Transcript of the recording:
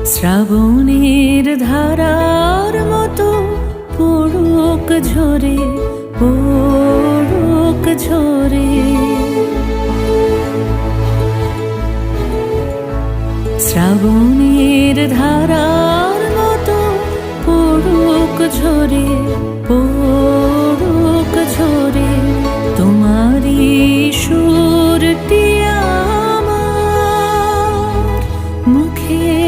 শ্রাবণের ধারার মতো পড়ুক ঝরে, পড়ুক ঝরে। শ্রাবণের ধারার মতো পড়ুক ঝরে, পড়ুক ঝরে। তোমারই সুরটি আমার মুখে